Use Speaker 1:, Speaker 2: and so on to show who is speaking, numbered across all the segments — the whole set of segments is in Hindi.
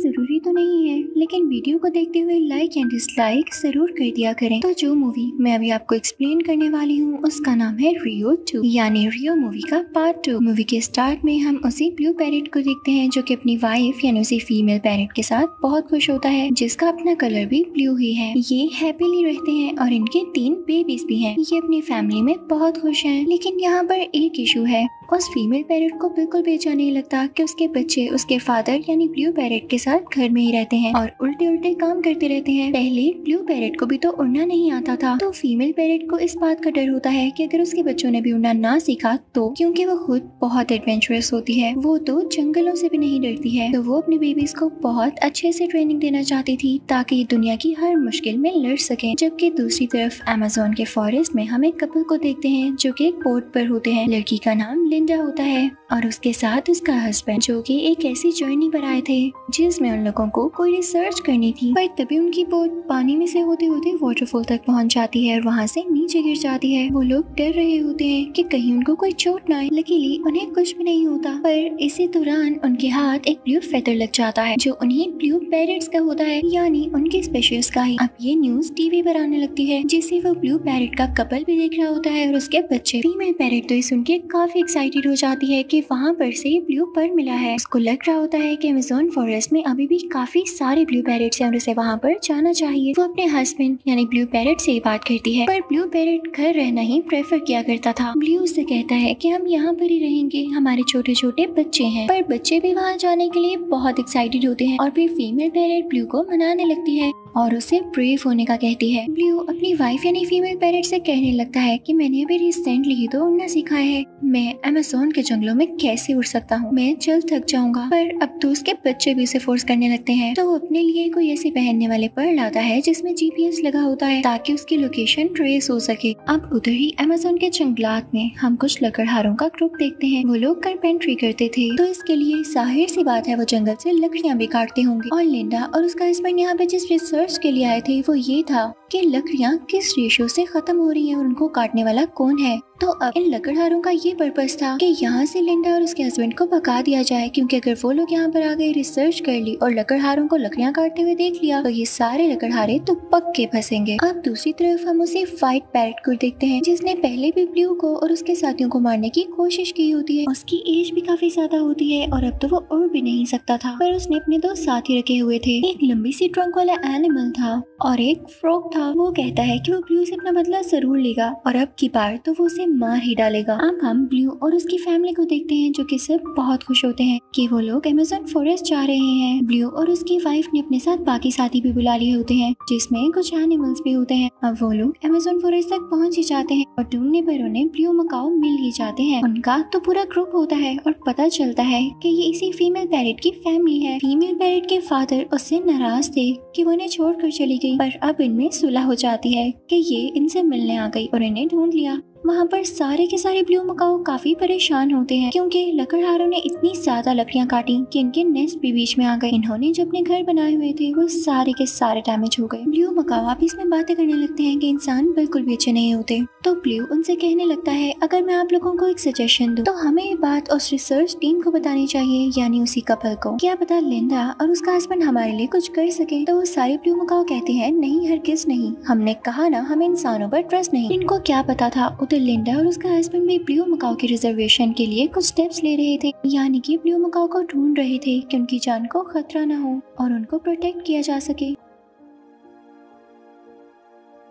Speaker 1: जरूरी तो नहीं है, लेकिन वीडियो को देखते हुए लाइक एंड डिसलाइक जरूर कर दिया करें। तो जो मूवी मैं अभी आपको एक्सप्लेन करने वाली हूँ उसका नाम है रियो 2 यानी रियो मूवी का पार्ट 2। मूवी के स्टार्ट में हम उसी ब्लू पैरेट को देखते हैं जो कि अपनी वाइफ यानी उसी फीमेल पैरेट के साथ बहुत खुश होता है, जिसका अपना कलर भी ब्लू ही है। ये हैप्पीली रहते हैं और इनके 3 बेबीज भी हैं। ये अपनी फैमिली में बहुत खुश हैं, लेकिन यहाँ पर एक इशू है। उस फीमेल पैरेट को बिल्कुल भी अच्छा नहीं लगता कि उसके बच्चे उसके फादर यानी ब्लू पैरेट के साथ घर में ही रहते हैं और उल्टे उल्टे काम करते रहते हैं। पहले ब्लू पैरेट को भी तो उड़ना नहीं आता था, तो फीमेल पैरेट को इस बात का डर होता है कि अगर उसके बच्चों ने भी उड़ना ना सीखा तो, क्योंकि वो खुद बहुत एडवेंचरस होती है, वो तो जंगलों से भी नहीं डरती है, तो वो अपने बेबीज को बहुत अच्छे से ट्रेनिंग देना चाहती थी ताकि दुनिया की हर मुश्किल में लड़ सके। जबकि दूसरी तरफ अमेज़न के फॉरेस्ट में हम एक कपल को देखते हैं जो कि एक बोट पर होते हैं। लड़की का नाम लिंडा होता है और उसके साथ उसका हस्बैंड, जो कि एक ऐसी जर्नी पर आए थे जिसमें उन लोगों को कोई रिसर्च करनी थी। पर तभी उनकी बोट पानी में से होते होते वाटरफॉल तक पहुंच जाती है और वहां से नीचे गिर जाती है। वो लोग डर रहे होते हैं कि कहीं उनको कोई चोट ना आए। लकीली उन्हें कुछ भी नहीं होता, पर इसी दौरान उनके हाथ एक ब्लू फेदर लग जाता है जो उन्हीं ब्लू पैरेट्स का होता है, यानी उनके स्पेशियस का ही। अब ये न्यूज टीवी पर आने लगती है, जिसे वो ब्लू पैरेट का कपल भी देख रहा होता है और उसके बच्चे। फीमेल पैरेट तो ये सुन के काफी एक्साइटेड हो जाती है कि वहाँ पर से ब्लू पर्ल मिला है। उसको लग रहा होता है कि अमेज़न फॉरेस्ट में अभी भी काफी सारे ब्लू पैरेट्स हैं और उसे वहाँ पर जाना चाहिए। वो अपने हस्बैंड यानी ब्लू पैरेट से बात करती है, पर ब्लू पैरेट घर रहना ही प्रेफर किया करता था। ब्लू उससे कहता है कि हम यहाँ पर ही रहेंगे, हमारे छोटे छोटे बच्चे हैं। पर बच्चे भी वहाँ जाने के लिए बहुत एक्साइटेड होते हैं और फिर फीमेल पैरेट ब्लू को मनाने लगती है और उसे ब्रेव होने का कहती है। ब्लू अपनी वाइफ यानी फीमेल पैरेट से कहने लगता है कि मैंने अभी रिसेंटली ही तो उड़ना सीखा है, मैं अमेज़न के जंगलों में कैसे उड़ सकता हूँ, मैं जल्द थक जाऊंगा। पर अब तो उसके बच्चे भी उसे फोर्स करने लगते हैं, तो वो अपने लिए कोई ऐसे पहनने वाले पर्ल लाता है जिसमें GPS लगा होता है ताकि उसकी लोकेशन ट्रेस हो सके। अब उधर ही अमेज़न के जंगलात में हम कुछ लकड़हारों का ग्रुप देखते हैं। वो लोग कारपेंट्री करते थे, तो इसके लिए जाहिर सी बात है वो जंगल से लकड़ियाँ भी काटते होंगे। और लिंडा और उसका हस्बैंड यहाँ पे जिस रिसर्च के लिए आए थे वो ये था कि लकड़ियाँ किस रेशियो से खत्म हो रही हैं और उनको काटने वाला कौन है। तो अब इन लकड़हारों का ये पर्पस था कि यहाँ से लिंडा और उसके हस्बैंड को भगा दिया जाए, क्योंकि अगर वो लोग यहाँ पर आ गए, रिसर्च कर ली और लकड़हारों को लकड़ियाँ काटते हुए देख लिया तो ये सारे लकड़हारे तो पक्के फंसेंगे। अब दूसरी तरफ हम उसे फाइट पैरेट को देखते हैं जिसने पहले भी ब्लू को और उसके साथियों को मारने की कोशिश की होती है। उसकी एज भी काफी ज्यादा होती है और अब तो वो उड़ भी नहीं सकता था, पर उसने अपने 2 साथी रखे हुए थे। एक लंबी सी ट्रंक वाला एनिमल था और एक फ्रॉग था। वो कहता है कि वो ब्लू से अपना बदला जरूर लेगा और अब की बार तो वो उसे मार ही डालेगा। अब हम ब्लू और उसकी फैमिली को देखते हैं जो कि सब बहुत खुश होते हैं कि वो लोग अमेज़न फॉरेस्ट जा रहे हैं। ब्लू और उसकी वाइफ ने अपने साथ बाकी साथी भी बुला लिए होते हैं जिसमें कुछ एनिमल्स भी होते हैं। अब वो लोग अमेज़न फॉरेस्ट तक पहुंच ही जाते हैं और ढूंढने पर उन्हें ब्लू मकाओ मिल ही जाते हैं। उनका तो पूरा ग्रुप होता है और पता चलता है कि ये इसी फीमेल पैरेट की फैमिली है। फीमेल पैरेट के फादर उससे नाराज थे कि वो उन्हें छोड़कर चली गई, पर अब इनमें सुलह हो जाती है कि ये इनसे मिलने आ गई और इन्हें ढूंढ लिया। वहाँ पर सारे के सारे ब्लू मकाओ काफी परेशान होते हैं क्योंकि लकड़हारों ने इतनी ज्यादा लकड़ियाँ काटी कि इनके नेस्ट भी बीच में आ गए। इन्होंने जो अपने घर बनाए हुए थे वो सारे के सारे डैमेज हो गए। ब्लू मकाओ आपस में बातें करने लगते हैं कि इंसान बिल्कुल भी अच्छे नहीं होते। तो ब्लू उनसे कहने लगता है अगर मैं आप लोगों को एक सजेशन दूं तो हमें ये बात उस रिसर्च टीम को बतानी चाहिए, यानी उसी कपल को। क्या पता लिंडा और उसका हस्बैंड हमारे लिए कुछ कर सके। तो वो सारे ब्लू मकाओ कहते हैं नहीं, हरगिज नहीं, हमने कहा ना हमें इंसानों पर ट्रस्ट नहीं। इनको क्या पता था उधर लिंडा और उसका हस्बैंड भी ब्लू मकाओ के रिजर्वेशन के लिए कुछ स्टेप्स ले रहे थे, यानी कि ब्लू मकाओ को ढूंढ रहे थे कि उनकी जान को खतरा न हो और उनको प्रोटेक्ट किया जा सके।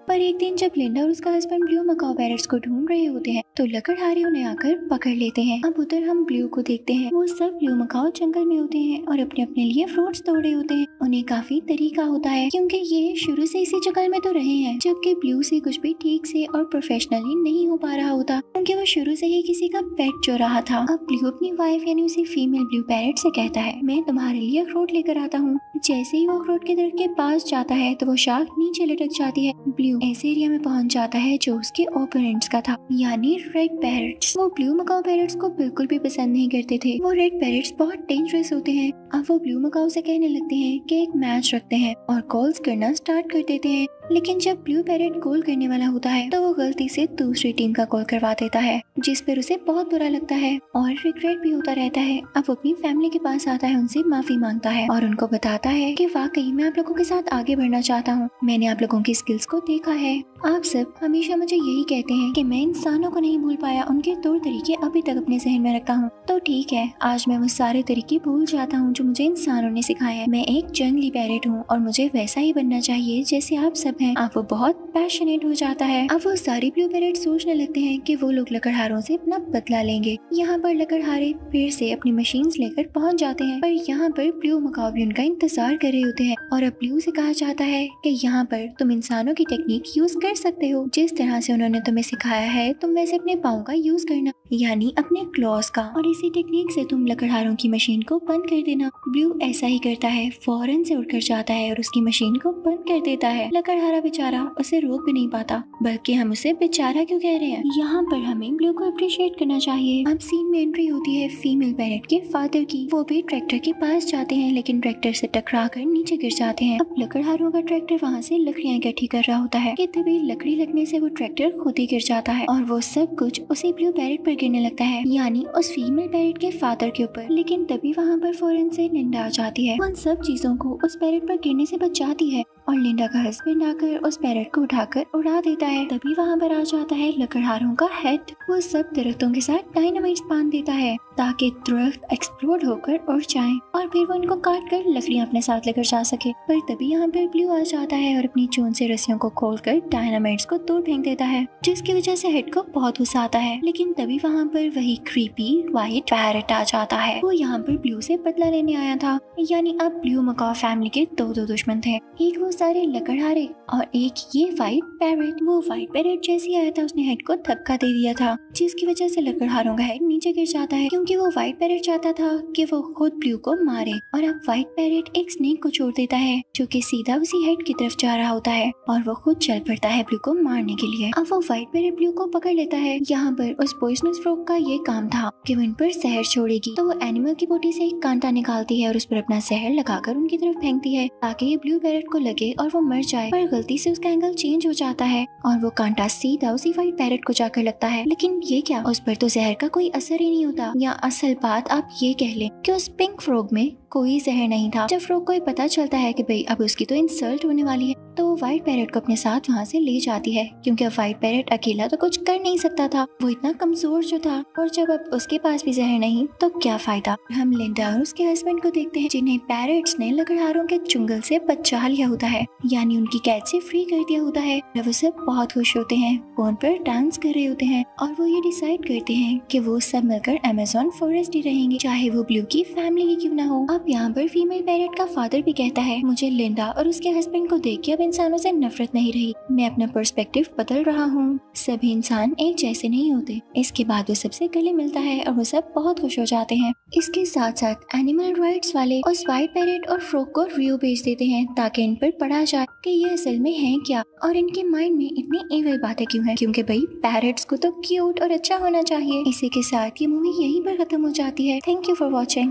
Speaker 1: पर एक दिन जब लिंडा और उसका हस्बैंड ब्लू मकाओ पैरेट्स को ढूंढ रहे होते हैं तो लकड़हारे उन्हें आकर पकड़ लेते हैं। अब उधर हम ब्लू को देखते हैं, वो सब ब्लू मकाओ जंगल में होते हैं और अपने अपने लिए फ्रूट्स तोड़ रहे होते हैं। उन्हें काफी तरीका होता है क्योंकि ये शुरू से इसी जंगल में तो रहे हैं, जबकि ब्लू से कुछ भी ठीक से और प्रोफेशनली नहीं हो पा रहा होता क्योंकि वो शुरू से ही किसी का पेट जो रहा था। अब ब्लू अपनी वाइफ यानी उसी फीमेल ब्लू पैरेट से कहता है मैं तुम्हारे लिए अखरोट लेकर आता हूँ। जैसे ही वो अखरोट के दरख्त के पास जाता है तो वो शाख नीचे लटक जाती है। ब्लू ऐसे एरिया में पहुंच जाता है जो उसके ओपोनेंट्स का था, यानी रेड पैरेट्स। वो ब्लू मकाओ पैरेट्स को बिल्कुल भी पसंद नहीं करते थे। वो रेड पैरेट्स बहुत डेंजरस होते हैं। अब वो ब्लू मकाओ से कहने लगते हैं कि एक मैच रखते हैं और कॉल्स करना स्टार्ट कर देते हैं। लेकिन जब ब्लू पैरेट गोल करने वाला होता है तो वो गलती से दूसरी टीम का गोल करवा देता है, जिस पर उसे बहुत बुरा लगता है और रिग्रेट भी होता रहता है। अब वो अपनी फैमिली के पास आता है, उनसे माफी मांगता है और उनको बताता बताता है कि वाकई मैं आप लोगों के साथ आगे बढ़ना चाहता हूँ। मैंने आप लोगों की स्किल्स को देखा है। आप सब हमेशा मुझे यही कहते हैं कि मैं इंसानों को नहीं भूल पाया, उनके तौर तरीके अभी तक अपने जहन में रखता हूँ। तो ठीक है, आज मैं वो सारे तरीके भूल जाता हूँ जो मुझे इंसानों ने सिखाए हैं। मैं एक जंगली पैरेट हूँ और मुझे वैसा ही बनना चाहिए जैसे आप सब हैं। अब वो बहुत पैशनेट हो जाता है। अब वो सारे ब्लू पैरेट सोचने लगते हैं कि वो लोग लकड़हारों से अपना बदला लेंगे। यहाँ पर लकड़हारे फिर से अपनी मशीन्स लेकर पहुँच जाते हैं, पर यहाँ पर ब्लू मकाओ भी उनका इंतजार कर रहे होते हैं और अब ब्लू से कहा जाता है कि यहाँ पर तुम इंसानों की टेक्निक यूज कर सकते हो। जिस तरह से उन्होंने तुम्हें सिखाया है तुम वैसे अपने पाँव का यूज करना, यानी अपने क्लॉज का, और इसी टेक्निक से तुम लकड़हारों की मशीन को बंद कर देना। ब्लू ऐसा ही करता है, फौरन से उठकर जाता है और उसकी मशीन को बंद कर देता है। लकड़हारा बेचारा उसे रोक भी नहीं पाता, बल्कि हम उसे बेचारा क्यों कह रहे हैं। यहाँ पर हमें ब्लू को अप्रिशिएट करना चाहिए। अब सीन में एंट्री होती है फीमेल पैरेट के फादर की। वो भी ट्रैक्टर के पास जाते हैं लेकिन ट्रैक्टर से टकरा कर नीचे गिर जाते हैं। अब लकड़हारों का ट्रैक्टर वहाँ से लकड़ियाँ इकट्ठी कर रहा होता है कि तभी लकड़ी लगने से वो ट्रैक्टर खुद ही गिर जाता है और वो सब कुछ उसी ब्लू पैरेट पर गिरने लगता है, यानी उस फीमेल पैरेट के फादर के ऊपर। लेकिन तभी वहाँ पर फौरन से लिंडा आ जाती है। उन सब चीजों को उस पैरेट पर गिरने से बचाती है और लिंडा का हस्बैंड आकर उस पैरेट को उठाकर उड़ा देता है। तभी वहाँ पर आ जाता है लकड़हारों का हेड। वो सब दरख्तों के साथ डायनामाइट बांध देता है ताकि दरख्त एक्सप्लोड होकर उड़ जाए और फिर वो उनको काट कर लकड़ियाँ अपने साथ लेकर जा सके। पर तभी यहाँ पर ब्लू आ जाता है और अपनी चून से रस्सियों को खोलकर डायनामाइट्स को दूर फेंक देता है, जिसकी वजह से हेड को बहुत गुस्सा आता है। लेकिन तभी वहाँ पर वही क्रीपी व्हाइट पैरेट आ जाता है। वो यहाँ पर ब्लू से बदला लेने आया था, यानी अब ब्लू मकाओ फैमिली के दो दुश्मन थे, एक वो सारे लकड़हारे और एक ये व्हाइट पैरेट। वो व्हाइट पैरेट जैसे आया था उसने हेड को धक्का दे दिया था, जिसकी वजह से लकड़हारों का हेड नीचे गिर जाता है, क्योंकि वो व्हाइट पैरेट चाहता था कि वो खुद ब्लू को मारे। और अब व्हाइट पैरेट एक स्नेक को छोड़ देता है जो कि सीधा उसी हेड की तरफ जा रहा होता है और वो खुद चल पड़ता है ब्लू को मारने के लिए। अब वो व्हाइट पैरेट ब्लू को पकड़ लेता है। यहाँ पर उस पॉइजनस फ्रॉग का ये काम था कि वो इन पर जहर छोड़ेगी, तो वो एनिमल की बॉडी से एक कांटा निकालती है और उस पर अपना जहर लगाकर उनकी तरफ फेंकती है ताकि ये ब्लू पैरेट को लगे और वो मर जाए। पर गलती से उसका एंगल चेंज हो जाता है और वो कांटा सीधा उसी व्हाइट पैरेट को जाकर लगता है। लेकिन ये क्या, उस पर तो जहर का कोई असर ही नहीं होता। या असल बात आप ये कह लें कि उस पिंक फ्रॉग में कोई जहर नहीं था। जब फ्रॉग को ये पता चलता है कि भाई अब उसकी तो इंसल्ट होने वाली है, तो वो व्हाइट पैरेट को अपने साथ वहाँ से ले जाती है, क्योंकि अब व्हाइट पैरेट अकेला तो कुछ कर नहीं सकता था, वो इतना कमजोर जो था। और जब अब उसके पास भी जहर नहीं तो क्या फायदा। हम लिंडा और उसके हस्बैंड को देखते हैं जिन्हें पैरेट्स ने लकड़हारों के चुंगल से बचा लिया होता है, यानी उनकी कैद से फ्री कर दिया होता है। वो सब बहुत खुश होते हैं, फोन पर डांस कर रहे होते हैं और वो ये डिसाइड करते हैं कि वो सब मिलकर अमेज़न फॉरेस्ट ही रहेंगे, चाहे वो ब्लू की फैमिली ही क्यों ना हो। अब यहाँ पर फीमेल पैरेट का फादर भी कहता है मुझे लिंडा और उसके हस्बैंड को देख के अब इंसानों से नफरत नहीं रही, मैं अपना पर्सपेक्टिव बदल रहा हूँ, सभी इंसान एक जैसे नहीं होते। इसके बाद वो सबसे गले मिलता है और वो सब बहुत खुश हो जाते हैं। इसके साथ साथ एनिमल राइट्स वाले उस व्हाइट पैरेट और फ्रॉग को रियो भेज देते हैं ताकि इन पर पढ़ा जाए कि ये असल में है क्या और इनके माइंड में इतनी इविल बातें क्यों हैं, क्योंकि भाई पैरेट्स को तो क्यूट और अच्छा होना चाहिए। इसी के साथ ये मूवी यहीं पर खत्म हो जाती है। Thank you for watching.